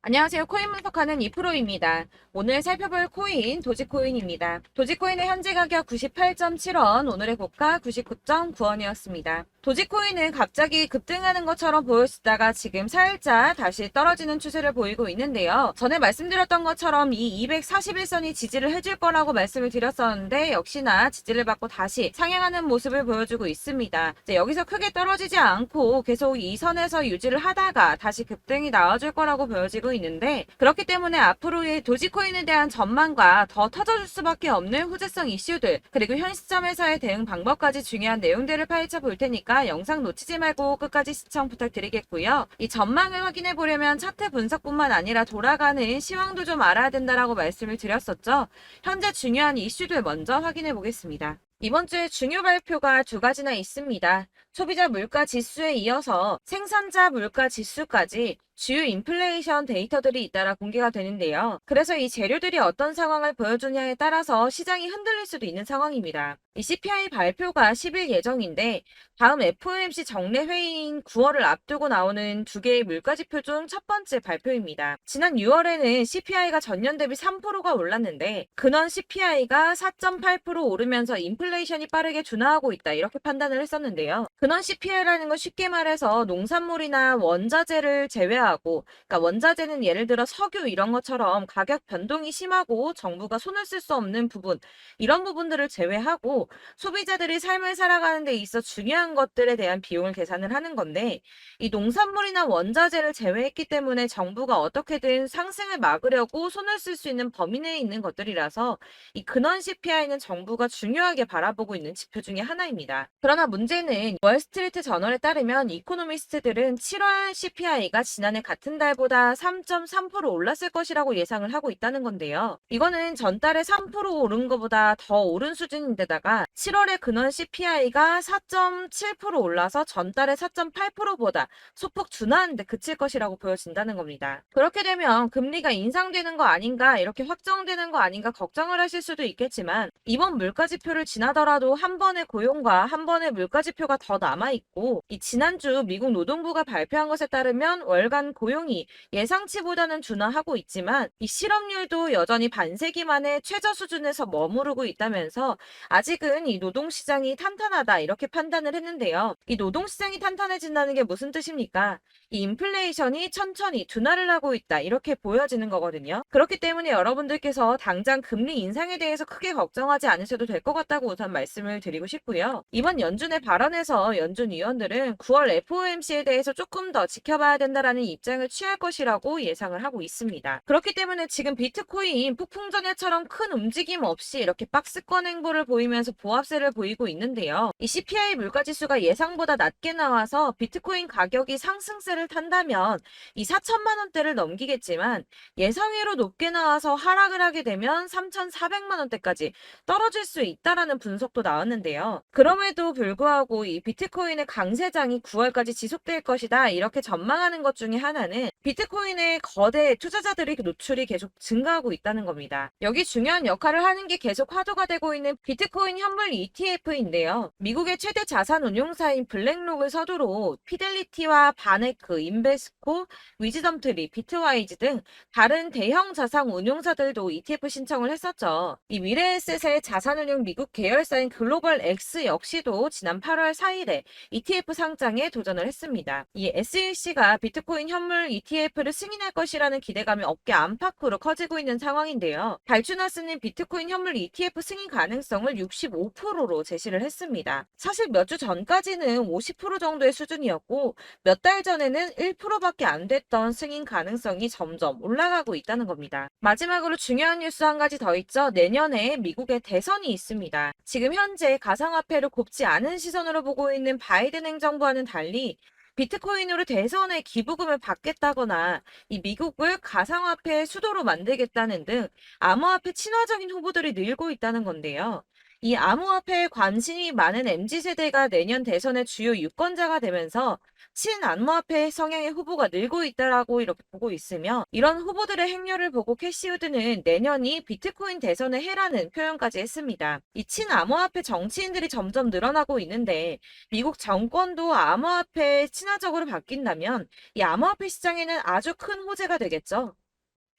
안녕하세요. 코인 분석하는 이프로입니다. 오늘 살펴볼 코인 도지코인입니다. 도지코인의 현재 가격 98.7원, 오늘의 고가 99.9원이었습니다. 도지코인은 갑자기 급등하는 것처럼 보였다가 지금 살짝 다시 떨어지는 추세를 보이고 있는데요. 전에 말씀드렸던 것처럼 이 241선이 지지를 해줄 거라고 말씀을 드렸었는데 역시나 지지를 받고 다시 상향하는 모습을 보여주고 있습니다. 이제 여기서 크게 떨어지지 않고 계속 이 선에서 유지를 하다가 다시 급등이 나와줄 거라고 보여지고 있는데, 그렇기 때문에 앞으로의 도지코인에 대한 전망과 더 터져줄 수밖에 없는 후재성 이슈들, 그리고 현 시점에서의 대응 방법까지 중요한 내용들을 파헤쳐 볼 테니까 영상 놓치지 말고 끝까지 시청 부탁드리겠고요. 이 전망을 확인해 보려면 차트 분석뿐만 아니라 돌아가는 시황도 좀 알아야 된다라고 말씀을 드렸었죠. 현재 중요한 이슈들 먼저 확인해 보겠습니다. 이번 주에 중요 발표가 두 가지나 있습니다. 소비자 물가 지수에 이어서 생산자 물가 지수까지 주요 인플레이션 데이터들이 잇따라 공개가 되는데요. 그래서 이 재료들이 어떤 상황을 보여주냐에 따라서 시장이 흔들릴 수도 있는 상황입니다. 이 CPI 발표가 10일 예정인데 다음 FOMC 정례 회의인 9월을 앞두고 나오는 두 개의 물가 지표 중 첫 번째 발표입니다. 지난 6월에는 CPI가 전년 대비 3%가 올랐는데 근원 CPI가 4.8% 오르면서 인플레이션이 빠르게 둔화하고 있다, 이렇게 판단을 했었는데요. 근원 CPI라는 건 쉽게 말해서 농산물이나 원자재를 제외하고, 그러니까 원자재는 예를 들어 석유 이런 것처럼 가격 변동이 심하고 정부가 손을 쓸 수 없는 부분, 이런 부분들을 제외하고 소비자들이 삶을 살아가는 데 있어 중요한 것들에 대한 비용을 계산을 하는 건데, 이 농산물이나 원자재를 제외했기 때문에 정부가 어떻게든 상승을 막으려고 손을 쓸 수 있는 범위 내에 있는 것들이라서 이 근원 CPI는 정부가 중요하게 바라보고 있는 지표 중에 하나입니다. 그러나 문제는 월스트리트 저널에 따르면 이코노미스트들은 7월 CPI가 지난해 같은 달보다 3.3% 올랐을 것이라고 예상을 하고 있다는 건데요. 이거는 전달에 3% 오른 것보다 더 오른 수준인데다가 7월의 근원 CPI가 4.7% 올라서 전달의 4.8%보다 소폭 둔화한 데 그칠 것이라고 보여진다는 겁니다. 그렇게 되면 금리가 인상되는 거 아닌가, 이렇게 확정되는 거 아닌가 걱정을 하실 수도 있겠지만, 이번 물가지표를 지나더라도 한 번의 고용과 한 번의 물가지표가 더 남아있고, 이 지난주 미국 노동부가 발표한 것에 따르면 월간 고용이 예상치보다는 둔화하고 있지만 이 실업률도 여전히 반세기 만에 최저 수준에서 머무르고 있다면서 아직은 이 노동시장이 탄탄하다, 이렇게 판단을 했는데요. 이 노동시장이 탄탄해진다는 게 무슨 뜻입니까? 이 인플레이션이 천천히 둔화를 하고 있다, 이렇게 보여지는 거거든요. 그렇기 때문에 여러분들께서 당장 금리 인상에 대해서 크게 걱정하지 않으셔도 될 것 같다고 우선 말씀을 드리고 싶고요. 이번 연준의 발언에서 연준 위원들은 9월 FOMC에 대해서 조금 더 지켜봐야 된다라는 입장을 취할 것이라고 예상을 하고 있습니다. 그렇기 때문에 지금 비트코인 폭풍전야처럼 큰 움직임 없이 이렇게 박스권 행보를 보이면서 보합세를 보이고 있는데요. 이 CPI 물가지수가 예상보다 낮게 나와서 비트코인 가격이 상승세를 탄다면 이 4천만 원대를 넘기겠지만, 예상외로 높게 나와서 하락을 하게 되면 3,400만 원대까지 떨어질 수 있다라는 분석도 나왔는데요. 그럼에도 불구하고 이 비트코인의 강세장이 9월까지 지속될 것이다, 이렇게 전망하는 것 중에 하나는 비트코인의 거대 투자자들이 노출이 계속 증가하고 있다는 겁니다. 여기 중요한 역할을 하는 게 계속 화두가 되고 있는 비트코인 현물 ETF인데요. 미국의 최대 자산 운용사인 블랙록을 서두로 피델리티와 바네크, 인베스코, 위즈덤트리, 비트와이즈 등 다른 대형 자산 운용사들도 ETF 신청을 했었죠. 이 미래에셋의 자산운용 미국 계열사인 글로벌 X 역시도 지난 8월 4일에 ETF 상장에 도전을 했습니다. 이 SEC가 비트코인 현물 ETF를 승인할 것이라는 기대감이 업계 안팎으로 커지고 있는 상황인데요. 발주나스는 비트코인 현물 ETF 승인 가능성을 65%로 제시를 했습니다. 사실 몇 주 전까지는 50% 정도의 수준이었고 몇 달 전에는 1%밖에 안 됐던 승인 가능성이 점점 올라가고 있다는 겁니다. 마지막으로 중요한 뉴스 한 가지 더 있죠. 내년에 미국의 대선이 있습니다. 지금 현재 가상화폐를 곱지 않은 시선으로 보고 있는 바이든 행정부와는 달리 비트코인으로 대선에 기부금을 받겠다거나 이 미국을 가상화폐의 수도로 만들겠다는 등 암호화폐 친화적인 후보들이 늘고 있다는 건데요. 이 암호화폐에 관심이 많은 MZ세대가 내년 대선의 주요 유권자가 되면서 친암호화폐 성향의 후보가 늘고 있다라고 이렇게 보고 있으며, 이런 후보들의 행렬을 보고 캐시우드는 내년이 비트코인 대선의 해라는 표현까지 했습니다. 이 친암호화폐 정치인들이 점점 늘어나고 있는데, 미국 정권도 암호화폐에 친화적으로 바뀐다면 이 암호화폐 시장에는 아주 큰 호재가 되겠죠.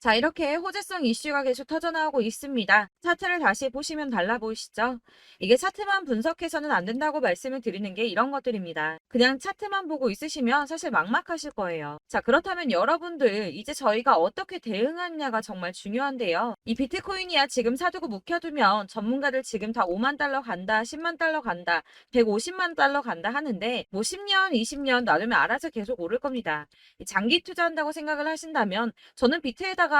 자, 이렇게 호재성 이슈가 계속 터져나오고 있습니다. 차트를 다시 보시면 달라 보이시죠? 이게 차트만 분석해서는 안 된다고 말씀을 드리는 게 이런 것들입니다. 그냥 차트만 보고 있으시면 사실 막막하실 거예요. 자, 그렇다면 여러분들 이제 저희가 어떻게 대응하느냐가 정말 중요한데요. 이 비트코인이야 지금 사두고 묵혀두면 전문가들 지금 다 5만 달러 간다, 10만 달러 간다, 150만 달러 간다 하는데 뭐 10년, 20년 놔두면 알아서 계속 오를 겁니다. 장기 투자한다고 생각을 하신다면 저는 비트에다가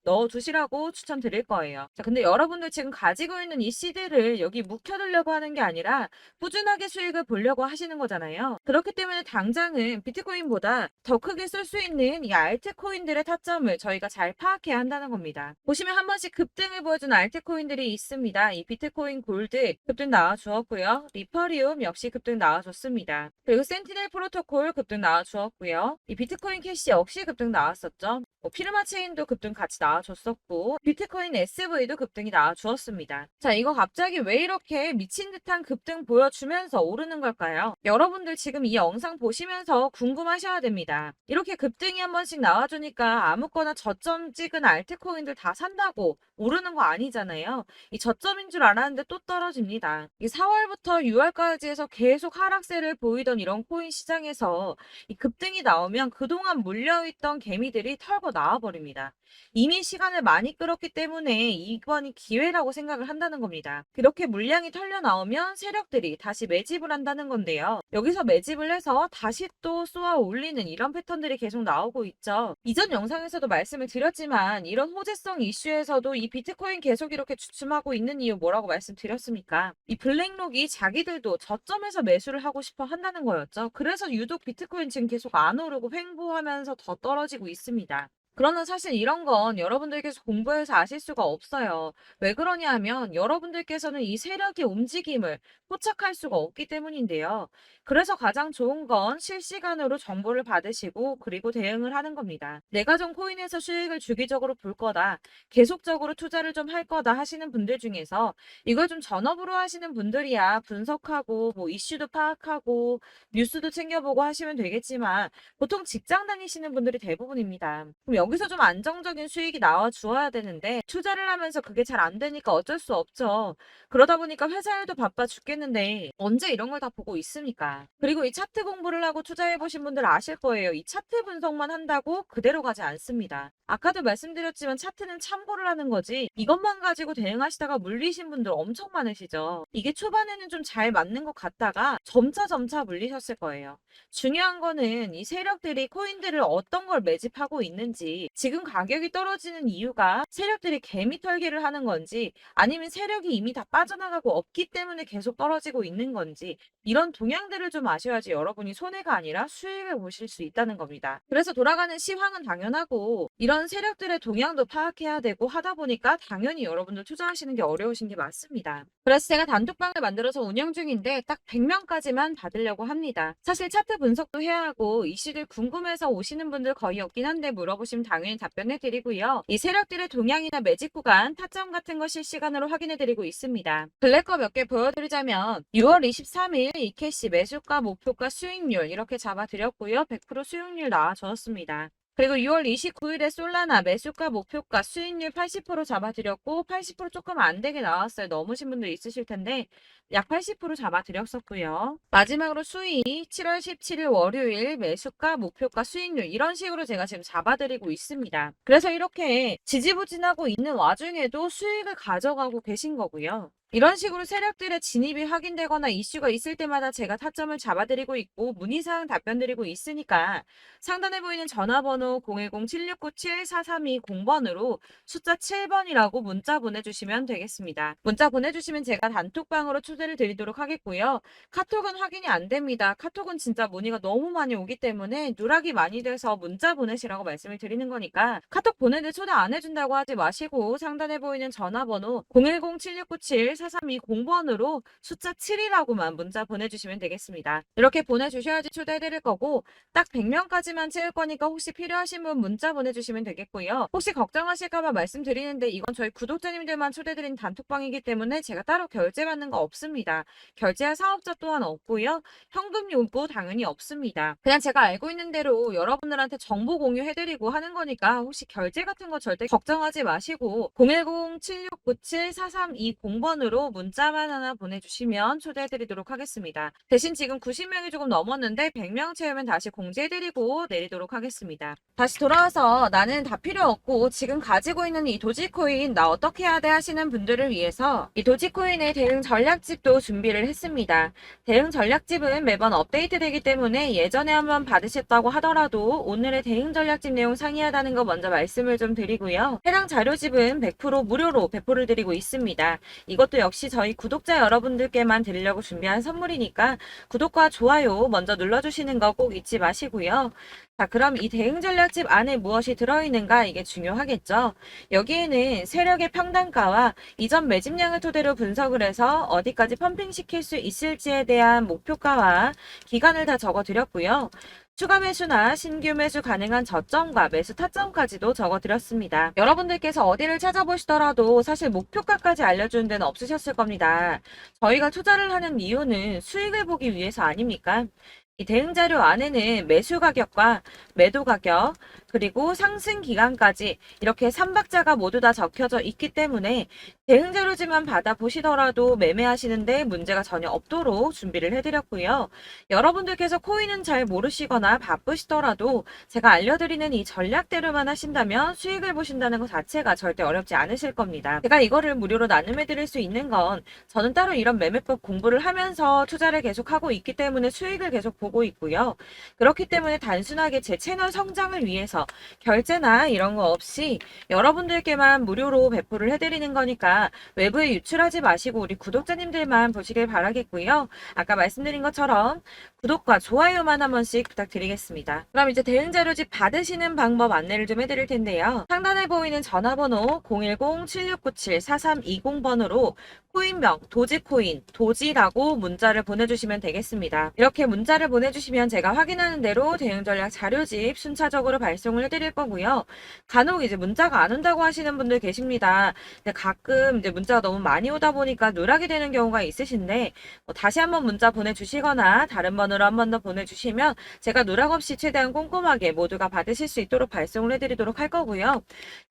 넣어두시라고 추천드릴 거예요. 자, 근데 여러분들 지금 가지고 있는 이 CD를 여기 묵혀두려고 하는 게 아니라 꾸준하게 수익을 보려고 하시는 거잖아요. 그렇기 때문에 당장은 비트코인보다 더 크게 쓸 수 있는 이 알트코인들의 타점을 저희가 잘 파악해야 한다는 겁니다. 보시면 한 번씩 급등을 보여준 알트코인들이 있습니다. 이 비트코인 골드 급등 나와주었고요. 리퍼리움 역시 급등 나와줬습니다. 그리고 센티넬 프로토콜 급등 나와주었고요. 이 비트코인 캐시 역시 급등 나왔었죠. 피르마 체인도 급등 같이 나와줬었고, 비트코인 SV도 급등이 나와주었습니다. 자, 이거 갑자기 왜 이렇게 미친 듯한 급등 보여주면서 오르는 걸까요? 여러분들 지금 이 영상 보시면서 궁금하셔야 됩니다. 이렇게 급등이 한 번씩 나와주니까 아무거나 저점 찍은 알트코인들 다 산다고 오르는 거 아니잖아요. 이 저점인 줄 알았는데 또 떨어집니다. 이 4월부터 6월까지 해서 계속 하락세를 보이던 이런 코인 시장에서 이 급등이 나오면 그동안 물려있던 개미들이 털고 나와버립니다. 이미 시간을 많이 끌었기 때문에 이번이 기회라고 생각을 한다는 겁니다. 그렇게 물량이 털려 나오면 세력들이 다시 매집을 한다는 건데요. 여기서 매집을 해서 다시 또 쏘아 올리는 이런 패턴들이 계속 나오고 있죠. 이전 영상에서도 말씀을 드렸지만 이런 호재성 이슈에서도 이 비트코인 계속 이렇게 주춤하고 있는 이유 뭐라고 말씀드렸습니까? 이 블랙록이 자기들도 저점에서 매수를 하고 싶어 한다는 거였죠. 그래서 유독 비트코인 지금 계속 안 오르고 횡보하면서 더 떨어지고 있습니다. 그러나 사실 이런 건 여러분들께서 공부해서 아실 수가 없어요. 왜 그러냐 하면 여러분들께서는 이 세력의 움직임을 포착할 수가 없기 때문인데요. 그래서 가장 좋은 건 실시간으로 정보를 받으시고 그리고 대응을 하는 겁니다. 내가 좀 코인에서 수익을 주기적으로 볼 거다, 계속적으로 투자를 좀 할 거다 하시는 분들 중에서 이걸 좀 전업으로 하시는 분들이야 분석하고 뭐 이슈도 파악하고 뉴스도 챙겨보고 하시면 되겠지만 보통 직장 다니시는 분들이 대부분입니다. 그럼 여기서 좀 안정적인 수익이 나와 주어야 되는데 투자를 하면서 그게 잘 안 되니까 어쩔 수 없죠. 그러다 보니까 회사 일도 바빠 죽겠는데 언제 이런 걸 다 보고 있습니까? 그리고 이 차트 공부를 하고 투자해 보신 분들 아실 거예요. 이 차트 분석만 한다고 그대로 가지 않습니다. 아까도 말씀드렸지만 차트는 참고를 하는 거지 이것만 가지고 대응하시다가 물리신 분들 엄청 많으시죠. 이게 초반에는 좀 잘 맞는 것 같다가 점차 물리셨을 거예요. 중요한 거는 이 세력들이 코인들을 어떤 걸 매집하고 있는지, 지금 가격이 떨어지는 이유가 세력들이 개미 털기를 하는 건지 아니면 세력이 이미 다 빠져나가고 없기 때문에 계속 떨어지고 있는 건지, 이런 동향들을 좀 아셔야지 여러분이 손해가 아니라 수익을 보실 수 있다는 겁니다. 그래서 돌아가는 시황은 당연하고 이런 세력들의 동향도 파악해야 되고 하다 보니까 당연히 여러분들 투자하시는 게 어려우신 게 맞습니다. 그래서 제가 단톡방을 만들어서 운영 중인데 딱 100명까지만 받으려고 합니다. 사실 차트 분석도 해야 하고 이슈들 궁금해서 오시는 분들 거의 없긴 한데 물어보시면 당연히 답변해 드리고요. 이 세력들의 동향이나 매직 구간, 타점 같은 거 실시간으로 확인해 드리고 있습니다. 블랙거 몇 개 보여드리자면 6월 23일 이캐시 매수가, 목표가, 수익률 이렇게 잡아드렸고요. 100% 수익률 나와줬습니다. 그리고 6월 29일에 솔라나 매수가, 목표가, 수익률 80% 잡아드렸고 80% 조금 안 되게 나왔어요. 넘으신 분들 있으실 텐데 약 80% 잡아드렸었고요. 마지막으로 수익 7월 17일 월요일 매수가, 목표가, 수익률 이런 식으로 제가 지금 잡아드리고 있습니다. 그래서 이렇게 지지부진하고 있는 와중에도 수익을 가져가고 계신 거고요. 이런 식으로 세력들의 진입이 확인되거나 이슈가 있을 때마다 제가 타점을 잡아드리고 있고 문의사항 답변드리고 있으니까 상단에 보이는 전화번호 010-7697-4320번으로 숫자 7번이라고 문자 보내주시면 되겠습니다. 문자 보내주시면 제가 단톡방으로 초대를 드리도록 하겠고요. 카톡은 확인이 안 됩니다. 카톡은 진짜 문의가 너무 많이 오기 때문에 누락이 많이 돼서 문자 보내시라고 말씀을 드리는 거니까 카톡 보내는데 초대 안 해준다고 하지 마시고 상단에 보이는 전화번호 010-7697 4977-4320번으로 숫자 7이라고만 문자 보내주시면 되겠습니다. 이렇게 보내주셔야지 초대해드릴 거고 딱 100명까지만 채울 거니까 혹시 필요하신 분 문자 보내주시면 되겠고요. 혹시 걱정하실까봐 말씀드리는데 이건 저희 구독자님들만 초대드린 단톡방이기 때문에 제가 따로 결제받는 거 없습니다. 결제할 사업자 또한 없고요. 현금 요구 당연히 없습니다. 그냥 제가 알고 있는 대로 여러분들한테 정보 공유해드리고 하는 거니까 혹시 결제 같은 거 절대 걱정하지 마시고 010-7697-4320번으로 문자만 하나 보내주시면 초대해드리도록 하겠습니다. 대신 지금 90명이 조금 넘었는데 100명 채우면 다시 공지해드리고 내리도록 하겠습니다. 다시 돌아와서 나는 다 필요 없고 지금 가지고 있는 이 도지코인 나 어떻게 해야 돼 하시는 분들을 위해서 이 도지코인의 대응 전략집도 준비를 했습니다. 대응 전략집은 매번 업데이트되기 때문에 예전에 한번 받으셨다고 하더라도 오늘의 대응 전략집 내용 상이하다는 거 먼저 말씀을 좀 드리고요. 해당 자료집은 100% 무료로 배포를 드리고 있습니다. 이것도 역시 저희 구독자 여러분들께만 드리려고 준비한 선물이니까 구독과 좋아요 먼저 눌러주시는 거 꼭 잊지 마시고요. 자, 그럼 이 대응 전략집 안에 무엇이 들어있는가 이게 중요하겠죠. 여기에는 세력의 평단가와 이전 매집량을 토대로 분석을 해서 어디까지 펌핑시킬 수 있을지에 대한 목표가와 기간을 다 적어드렸고요. 추가 매수나 신규 매수 가능한 저점과 매수 타점까지도 적어드렸습니다. 여러분들께서 어디를 찾아보시더라도 사실 목표가까지 알려주는 데는 없으셨을 겁니다. 저희가 투자를 하는 이유는 수익을 보기 위해서 아닙니까? 이 대응 자료 안에는 매수 가격과 매도 가격 그리고 상승 기간까지 이렇게 3박자가 모두 다 적혀져 있기 때문에 대응 자료지만 받아보시더라도 매매하시는데 문제가 전혀 없도록 준비를 해드렸고요. 여러분들께서 코인은 잘 모르시거나 바쁘시더라도 제가 알려드리는 이 전략대로만 하신다면 수익을 보신다는 것 자체가 절대 어렵지 않으실 겁니다. 제가 이거를 무료로 나눔해드릴 수 있는 건 저는 따로 이런 매매법 공부를 하면서 투자를 계속하고 있기 때문에 수익을 계속 보고 있고요. 그렇기 때문에 단순하게 제 채널 성장을 위해서 결제나 이런 거 없이 여러분들께만 무료로 배포를 해드리는 거니까 외부에 유출하지 마시고 우리 구독자님들만 보시길 바라겠고요. 아까 말씀드린 것처럼 구독과 좋아요만 한 번씩 부탁드리겠습니다. 그럼 이제 대응 자료집 받으시는 방법 안내를 좀 해드릴 텐데요. 상단에 보이는 전화번호 010-7697-4320번으로 코인명 도지코인 도지라고 문자를 보내주시면 되겠습니다. 이렇게 문자를 보내주시면 제가 확인하는 대로 대응 전략 자료집 순차적으로 발송을 해드릴 거고요. 간혹 이제 문자가 안 온다고 하시는 분들 계십니다. 근데 가끔 이제 문자가 너무 많이 오다 보니까 누락이 되는 경우가 있으신데 다시 한번 문자 보내주시거나 다른 번호로 한 번 더 보내주시면 제가 누락 없이 최대한 꼼꼼하게 모두가 받으실 수 있도록 발송을 해드리도록 할 거고요.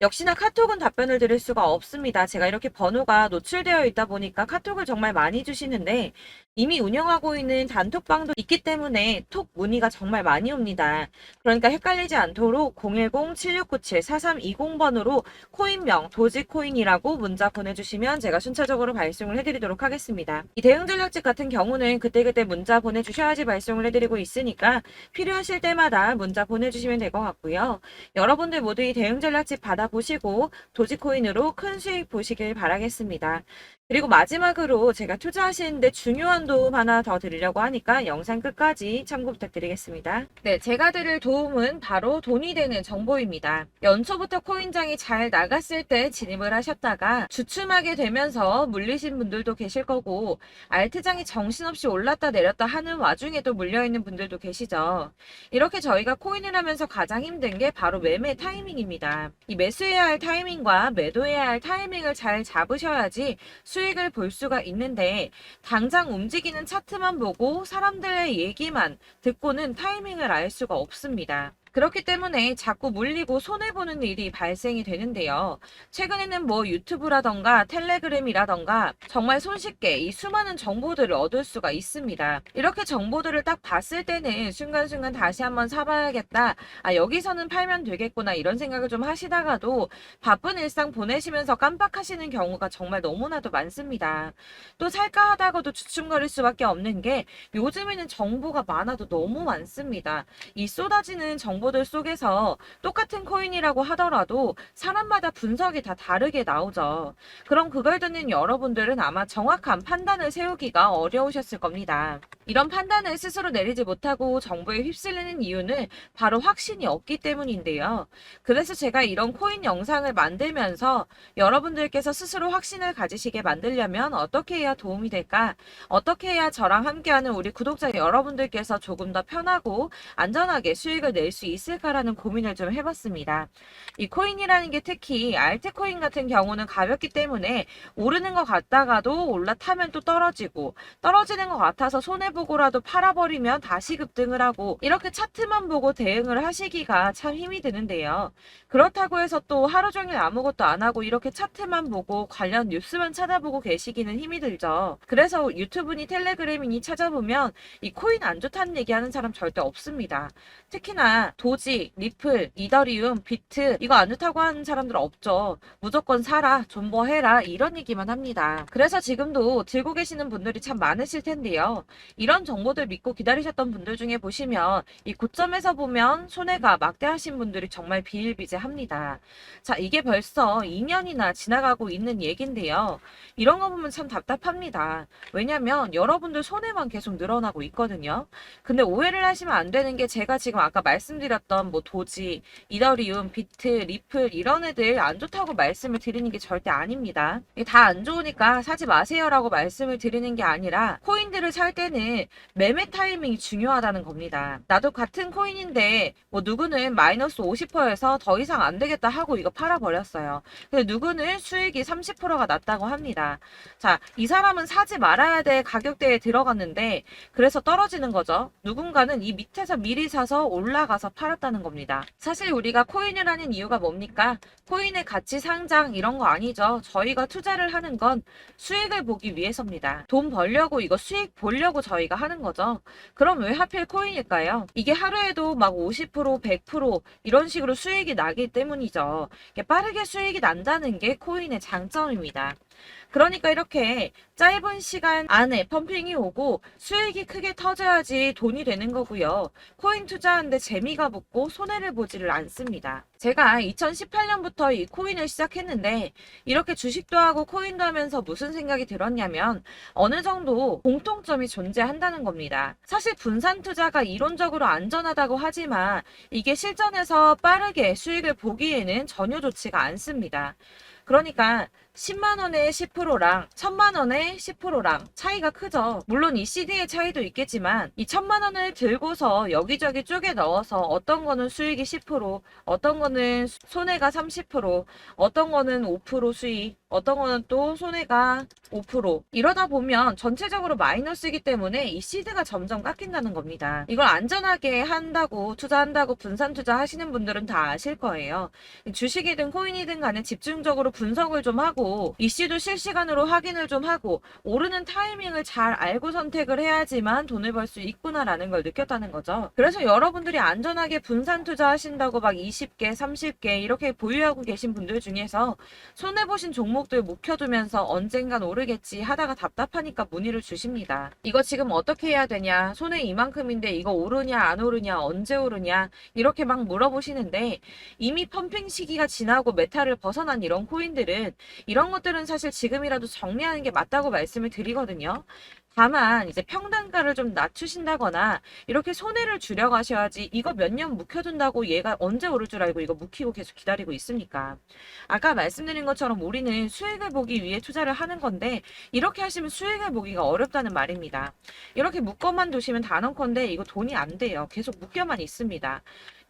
역시나 카톡은 답변을 드릴 수가 없습니다. 제가 이렇게 번호가 노출되어 있다 보니까 카톡을 정말 많이 주시는데 이미 운영하고 있는 단톡방도 있기 때문에 톡 문의가 정말 많이 옵니다. 그러니까 헷갈리지 않도록 010-7697-4320번으로 코인명 도지코인이라고 문자 보내주시면 제가 순차적으로 발송을 해드리도록 하겠습니다. 이 대응 전략집 같은 경우는 그때그때 문자 보내주셔야지 발송을 해드리고 있으니까 필요하실 때마다 문자 보내주시면 될 것 같고요. 여러분들 모두 이 대응 전략집 받아보시고 도지코인으로 큰 수익 보시길 바라겠습니다. 그리고 마지막으로 제가 투자하시는데 중요한 도움 하나 더 드리려고 하니까 영상 끝까지 참고 부탁드리겠습니다. 네, 제가 드릴 도움은 바로 돈이 되는 정보입니다. 연초부터 코인장이 잘 나갔을 때 진입을 하셨다가 주춤하게 되면서 물리신 분들도 계실 거고 알트장이 정신없이 올랐다 내렸다 하는 와중에도 물려있는 분들도 계시죠. 이렇게 저희가 코인을 하면서 가장 힘든 게 바로 매매 타이밍입니다. 이 매수해야 할 타이밍과 매도해야 할 타이밍을 잘 잡으셔야지 수익을 볼 수가 있는데 당장 움직이는 차트만 보고 사람들의 얘기만 듣고는 타이밍을 알 수가 없습니다. 그렇기 때문에 자꾸 물리고 손해보는 일이 발생이 되는데요. 최근에는 뭐 유튜브라던가 텔레그램이라던가 정말 손쉽게 이 수많은 정보들을 얻을 수가 있습니다. 이렇게 정보들을 딱 봤을 때는 순간순간 다시 한번 사봐야겠다. 아, 여기서는 팔면 되겠구나 이런 생각을 좀 하시다가도 바쁜 일상 보내시면서 깜빡하시는 경우가 정말 너무나도 많습니다. 또 살까 하다가도 주춤거릴 수밖에 없는 게 요즘에는 정보가 많아도 너무 많습니다. 이 쏟아지는 정보 정보들 속에서 똑같은 코인이라고 하더라도 사람마다 분석이 다 다르게 나오죠. 그럼 그걸 듣는 여러분들은 아마 정확한 판단을 세우기가 어려우셨을 겁니다. 이런 판단을 스스로 내리지 못하고 정보에 휩쓸리는 이유는 바로 확신이 없기 때문인데요. 그래서 제가 이런 코인 영상을 만들면서 여러분들께서 스스로 확신을 가지시게 만들려면 어떻게 해야 도움이 될까? 어떻게 해야 저랑 함께하는 우리 구독자 여러분들께서 조금 더 편하고 안전하게 수익을 낼 수 있을까라는 고민을 좀 해봤습니다. 이 코인이라는 게 특히 알트코인 같은 경우는 가볍기 때문에 오르는 것 같다가도 올라타면 또 떨어지고 떨어지는 것 같아서 손해보고라도 팔아버리면 다시 급등을 하고 이렇게 차트만 보고 대응을 하시기가 참 힘이 드는데요. 그렇다고 해서 또 하루 종일 아무것도 안 하고 이렇게 차트만 보고 관련 뉴스만 찾아보고 계시기는 힘이 들죠. 그래서 유튜브니 텔레그램이니 찾아보면 이 코인 안 좋다는 얘기하는 사람 절대 없습니다. 특히나 도지, 리플, 이더리움, 비트 이거 안 좋다고 하는 사람들 없죠. 무조건 사라, 존버해라 이런 얘기만 합니다. 그래서 지금도 들고 계시는 분들이 참 많으실 텐데요. 이런 정보들 믿고 기다리셨던 분들 중에 보시면 이 고점에서 보면 손해가 막대하신 분들이 정말 비일비재합니다. 자, 이게 벌써 2년이나 지나가고 있는 얘긴데요. 이런 거 보면 참 답답합니다. 왜냐면 여러분들 손해만 계속 늘어나고 있거든요. 근데 오해를 하시면 안 되는 게 제가 지금 아까 말씀드렸던 뭐 도지, 이더리움, 비트, 리플 이런 애들 안 좋다고 말씀을 드리는 게 절대 아닙니다. 이게 다 안 좋으니까 사지 마세요라고 말씀을 드리는 게 아니라 코인들을 살 때는 매매 타이밍이 중요하다는 겁니다. 나도 같은 코인인데 뭐 누구는 마이너스 50%에서 더 이상 안 되겠다 하고 이거 팔아버렸어요. 근데 누구는 수익이 30%가 났다고 합니다. 자, 이 사람은 사지 말아야 될 가격대에 들어갔는데 그래서 떨어지는 거죠. 누군가는 이 밑에서 미리 사서 올라가서 팔았다는 겁니다. 사실 우리가 코인을 하는 이유가 뭡니까? 코인의 가치 상장 이런 거 아니죠. 저희가 투자를 하는 건 수익을 보기 위해서입니다. 돈 벌려고 이거 수익 보려고 저희가 하는 거죠. 그럼 왜 하필 코인일까요? 이게 하루에도 막 50%, 100% 이런 식으로 수익이 나기 때문이죠. 빠르게 수익이 난다는 게 코인의 장점입니다. 그러니까 이렇게 짧은 시간 안에 펌핑이 오고 수익이 크게 터져야지 돈이 되는 거고요. 코인 투자하는데 재미가 붙고 손해를 보지를 않습니다. 제가 2018년부터 이 코인을 시작했는데 이렇게 주식도 하고 코인도 하면서 무슨 생각이 들었냐면 어느 정도 공통점이 존재한다는 겁니다. 사실 분산 투자가 이론적으로 안전하다고 하지만 이게 실전에서 빠르게 수익을 보기에는 전혀 좋지가 않습니다. 그러니까 10만 원에 10%랑 1000만 원에 10%랑 차이가 크죠. 물론 이 CD의 차이도 있겠지만 이 1000만 원을 들고서 여기저기 쪼개 넣어서 어떤 거는 수익이 10%, 어떤 거는 손해가 30%, 어떤 거는 5% 수익, 어떤 거는 또 손해가 5%. 이러다 보면 전체적으로 마이너스이기 때문에 이 시드가 점점 깎인다는 겁니다. 이걸 안전하게 한다고 투자한다고 분산 투자 하시는 분들은 다 아실 거예요. 주식이든 코인이든 간에 집중적으로 분석을 좀 하고 이슈도 실시간으로 확인을 좀 하고 오르는 타이밍을 잘 알고 선택을 해야지만 돈을 벌 수 있구나라는 걸 느꼈다는 거죠. 그래서 여러분들이 안전하게 분산 투자하신다고 막 20개, 30개 이렇게 보유하고 계신 분들 중에서 손해보신 종목들 묵혀두면서 언젠간 오르겠지 하다가 답답하니까 문의를 주십니다. 이거 지금 어떻게 해야 되냐? 손해 이만큼인데 이거 오르냐 안 오르냐 언제 오르냐 이렇게 막 물어보시는데 이미 펌핑 시기가 지나고 메타를 벗어난 이런 코인들은 이런 것들은 사실 지금이라도 정리하는 게 맞다고 말씀을 드리거든요. 다만 이제 평단가를 좀 낮추신다거나 이렇게 손해를 줄여가셔야지 이거 몇 년 묵혀둔다고 얘가 언제 오를 줄 알고 이거 묵히고 계속 기다리고 있습니까? 아까 말씀드린 것처럼 우리는 수익을 보기 위해 투자를 하는 건데 이렇게 하시면 수익을 보기가 어렵다는 말입니다. 이렇게 묶어만 두시면 단언컨대 이거 돈이 안 돼요. 계속 묶여만 있습니다.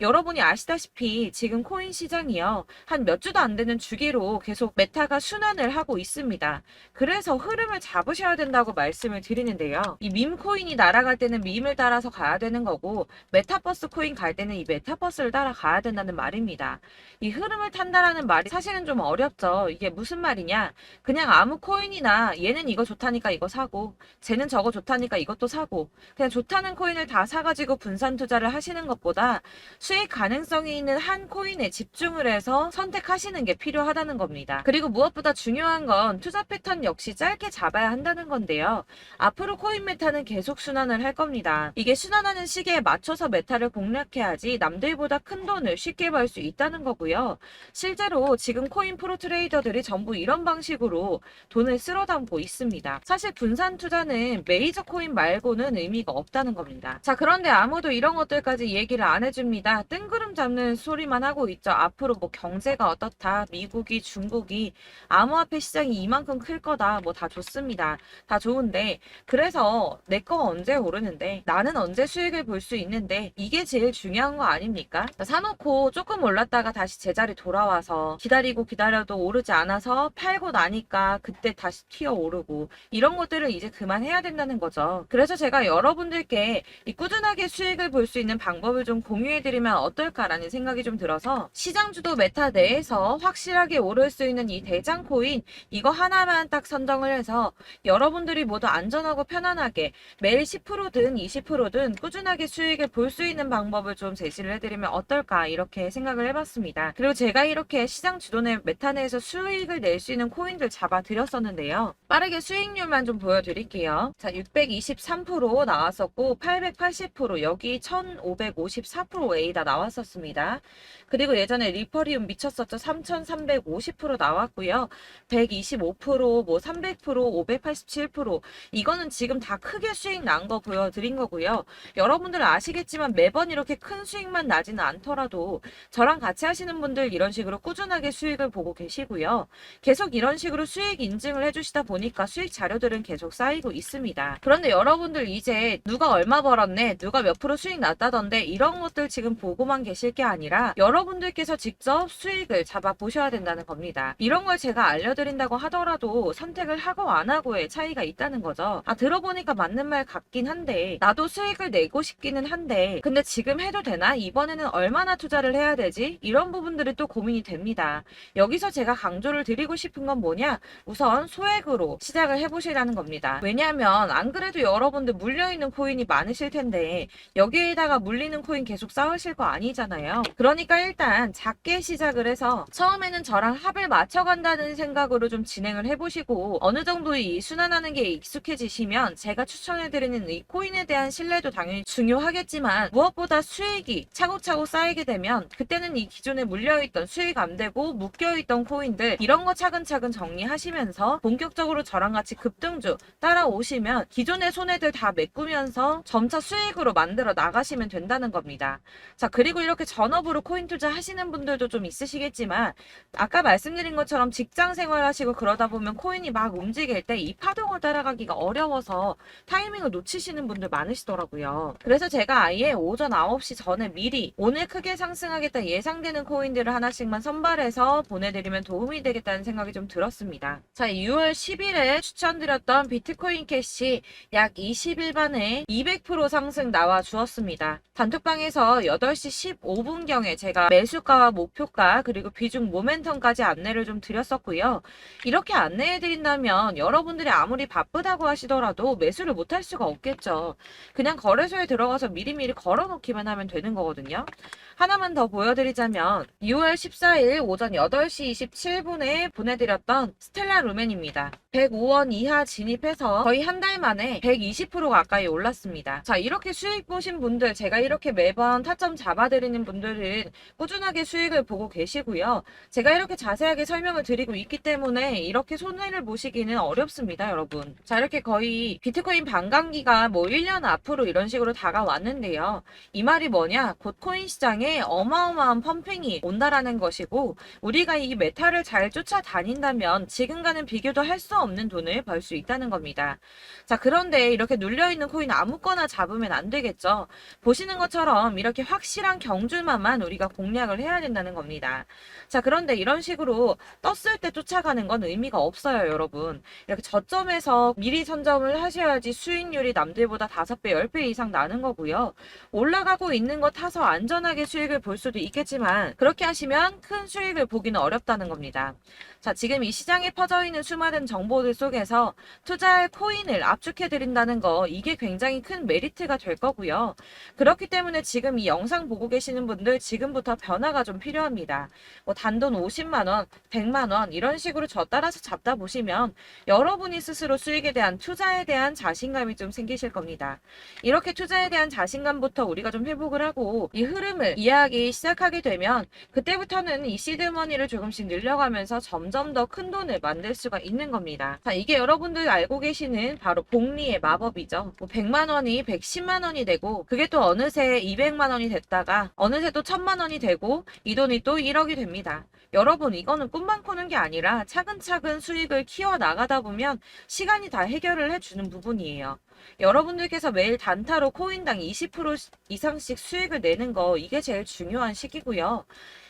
여러분이 아시다시피 지금 코인 시장이요. 한 몇 주도 안 되는 주기로 계속 메타가 순환을 하고 있습니다. 그래서 흐름을 잡으셔야 된다고 말씀을 드리는데요. 이 밈 코인이 날아갈 때는 밈을 따라서 가야 되는 거고 메타버스 코인 갈 때는 이 메타버스를 따라가야 된다는 말입니다. 이 흐름을 탄다라는 말이 사실은 좀 어렵죠. 이게 무슨 말이냐? 그냥 아무 코인이나 얘는 이거 좋다니까 이거 사고 쟤는 저거 좋다니까 이것도 사고 그냥 좋다는 코인을 다 사가지고 분산 투자를 하시는 것보다 수익 가능성이 있는 한 코인에 집중을 해서 선택하시는 게 필요하다는 겁니다. 그리고 무엇보다 중요한 건 투자 패턴 역시 짧게 잡아야 한다는 건데요. 앞으로 코인 메타는 계속 순환을 할 겁니다. 이게 순환하는 시기에 맞춰서 메타를 공략해야지 남들보다 큰 돈을 쉽게 벌 수 있다는 거고요. 실제로 지금 코인 프로 트레이더들이 전부 이런 방식으로 돈을 쓸어 담고 있습니다. 사실 분산 투자는 메이저 코인 말고는 의미가 없다는 겁니다. 자, 그런데 아무도 이런 것들까지 얘기를 안 해줍니다. 뜬구름 잡는 소리만 하고 있죠. 앞으로 뭐 경제가 어떻다, 미국이, 중국이, 암호화폐 시장이 이만큼 클 거다, 뭐 다 좋습니다. 다 좋은데, 그래서 내 거 언제 오르는데, 나는 언제 수익을 볼 수 있는데, 이게 제일 중요한 거 아닙니까? 사놓고 조금 올랐다가 다시 제자리 돌아와서 기다리고 기다려도 오르지 않아서 팔고 나니까 그때 다시 튀어 오르고, 이런 것들을 이제 그만해야 된다는 거죠. 그래서 제가 여러분들께 이 꾸준하게 수익을 볼 수 있는 방법을 좀 공유해드리면 어떨까라는 생각이 좀 들어서 시장주도 메타 내에서 확실하게 오를 수 있는 이 대장 코인 이거 하나만 딱 선정을 해서 여러분들이 모두 안전하고 편안하게 매일 10%든 20%든 꾸준하게 수익을 볼 수 있는 방법을 좀 제시를 해드리면 어떨까 이렇게 생각을 해봤습니다. 그리고 제가 이렇게 시장 주도내 메타 내에서 수익을 낼 수 있는 코인들 잡아드렸었는데요. 빠르게 수익률만 좀 보여드릴게요. 자, 623% 나왔었고 880% 여기 1554% 다 나왔었습니다. 그리고 예전에 리퍼리움 미쳤었죠. 3350% 나왔고요. 125%, 뭐 300%, 587% 이거는 지금 다 크게 수익 난 거 보여드린 거고요. 여러분들 아시겠지만 매번 이렇게 큰 수익만 나지는 않더라도 저랑 같이 하시는 분들 이런 식으로 꾸준하게 수익을 보고 계시고요. 계속 이런 식으로 수익 인증을 해주시다 보니까 수익 자료들은 계속 쌓이고 있습니다. 그런데 여러분들 이제 누가 얼마 벌었네, 누가 몇 프로 수익 났다던데 이런 것들 지금 보고만 계실 게 아니라 여러분들께서 직접 수익을 잡아 보셔야 된다는 겁니다. 이런 걸 제가 알려드린다고 하더라도 선택을 하고 안 하고의 차이가 있다는 거죠. 아, 들어보니까 맞는 말 같긴 한데 나도 수익을 내고 싶기는 한데 근데 지금 해도 되나? 이번에는 얼마나 투자를 해야 되지? 이런 부분들이 또 고민이 됩니다. 여기서 제가 강조를 드리고 싶은 건 뭐냐? 우선 소액으로 시작을 해보시라는 겁니다. 왜냐하면 안 그래도 여러분들 물려있는 코인이 많으실 텐데 여기에다가 물리는 코인 계속 쌓으실 거 아니잖아요. 그러니까 일단 작게 시작을 해서 처음에는 저랑 합을 맞춰간다는 생각으로 좀 진행을 해보시고 어느 정도 이 순환하는 게 익숙해지시면 제가 추천해드리는 이 코인에 대한 신뢰도 당연히 중요하겠지만 무엇보다 수익이 차곡차곡 쌓이게 되면 그때는 이 기존에 물려있던 수익 안 되고 묶여있던 코인들 이런 거 차근차근 정리하시면서 본격적으로 저랑 같이 급등주 따라오시면 기존의 손해들 다 메꾸면서 점차 수익으로 만들어 나가시면 된다는 겁니다. 자, 그리고 이렇게 전업으로 코인 투자 하시는 분들도 좀 있으시겠지만 아까 말씀드린 것처럼 직장 생활 하시고 그러다 보면 코인이 막 움직일 때 이 파동을 따라가기가 어려워서 타이밍을 놓치시는 분들 많으시더라고요. 그래서 제가 아예 오전 9시 전에 미리 오늘 크게 상승하겠다 예상되는 코인들을 하나씩만 선발해서 보내드리면 도움이 되겠다는 생각이 좀 들었습니다. 자, 6월 10일에 추천드렸던 비트코인 캐시 약 20일 만에 200% 상승 나와 주었습니다. 단톡방에서 8시 15분경에 제가 매수가와 목표가 그리고 비중 모멘텀까지 안내를 좀 드렸었고요. 이렇게 안내해드린다면 여러분들이 아무리 바쁘다고 하시더라도 매수를 못할 수가 없겠죠. 그냥 거래소에 들어가서 미리미리 걸어놓기만 하면 되는 거거든요. 하나만 더 보여드리자면 6월 14일 오전 8시 27분에 보내드렸던 스텔라 루멘입니다. 105원 이하 진입해서 거의 한 달 만에 120% 가까이 올랐습니다. 자, 이렇게 수익 보신 분들, 제가 이렇게 매번 타점 잡아드리는 분들은 꾸준하게 수익을 보고 계시고요. 제가 이렇게 자세하게 설명을 드리고 있기 때문에 이렇게 손해를 보시기는 어렵습니다, 여러분. 자, 이렇게 거의 비트코인 반감기가 뭐 1년 앞으로 이런 식으로 다가왔는데요. 이 말이 뭐냐? 곧 코인 시장에 어마어마한 펌핑이 온다라는 것이고 우리가 이 메타를 잘 쫓아다닌다면 지금과는 비교도 할 수 없는 돈을 벌 수 있다는 겁니다. 자, 그런데 이렇게 눌려있는 코인 아무거나 잡으면 안 되겠죠. 보시는 것처럼 이렇게 확실한 경주만만 우리가 공략을 해야 된다는 겁니다. 자, 그런데 이런 식으로 떴을 때 쫓아가는 건 의미가 없어요, 여러분. 이렇게 저점에서 미리 선점을 하셔야지 수익률이 남들보다 5배, 10배 이상 나는 거고요. 올라가고 있는 거 타서 안전하게 수익을 볼 수도 있겠지만 그렇게 하시면 큰 수익을 보기는 어렵다는 겁니다. 자, 지금 이 시장에 퍼져 있는 수많은 정보들 속에서 투자할 코인을 압축해 드린다는 거 이게 굉장히 큰 메리트가 될 거고요. 그렇기 때문에 지금 이 영상 영상 보고 계시는 분들 지금부터 변화가 좀 필요합니다. 뭐 단돈 50만 원, 100만 원 이런 식으로 저 따라서 잡다 보시면 여러분이 스스로 수익에 대한 투자에 대한 자신감이 좀 생기실 겁니다. 이렇게 투자에 대한 자신감부터 우리가 좀 회복을 하고 이 흐름을 이해하기 시작하게 되면 그때부터는 이 시드머니를 조금씩 늘려가면서 점점 더 큰 돈을 만들 수가 있는 겁니다. 자, 이게 여러분들 알고 계시는 바로 복리의 마법이죠. 뭐 100만 원이 110만 원이 되고 그게 또 어느새 200만 원이 됐다가 어느새 또 1000만 원이 되고 이 돈이 또 1억이 됩니다. 여러분 이거는 꿈만 꾸는 게 아니라 차근차근 수익을 키워 나가다 보면 시간이 다 해결을 해주는 부분이에요. 여러분들께서 매일 단타로 코인당 20% 이상씩 수익을 내는 거 이게 제일 중요한 시기고요.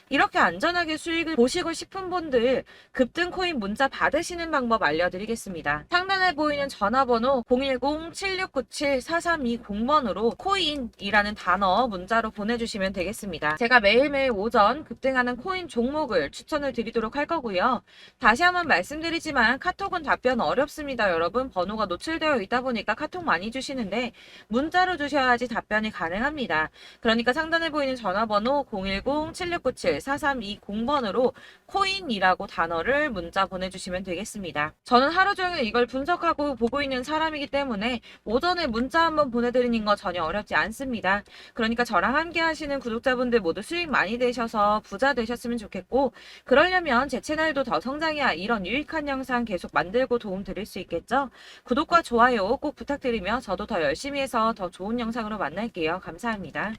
이렇게 안전하게 수익을 보시고 싶은 분들 급등 코인 문자 받으시는 방법 알려드리겠습니다. 상단에 보이는 전화번호 010-7697-4320번으로 코인이라는 단어 문자로 보내주시면 되겠습니다. 제가 매일매일 오전 급등하는 코인 종목을 추천을 드리도록 할 거고요. 다시 한번 말씀드리지만 카톡은 답변 어렵습니다. 여러분 번호가 노출되어 있다 보니까 카톡 많이 주시는데 문자로 주셔야지 답변이 가능합니다. 그러니까 상단에 보이는 전화번호 010-7697-4320번으로 코인이라고 단어를 문자 보내주시면 되겠습니다. 저는 하루 종일 이걸 분석하고 보고 있는 사람이기 때문에 오전에 문자 한번 보내드리는 거 전혀 어렵지 않습니다. 그러니까 저랑 함께 하시는 구독자분들 모두 수익 많이 되셔서 부자 되셨으면 좋겠고 그러려면 제 채널도 더 성장해야 이런 유익한 영상 계속 만들고 도움 드릴 수 있겠죠? 구독과 좋아요 꼭 부탁드리며 저도 더 열심히 해서 더 좋은 영상으로 만날게요. 감사합니다.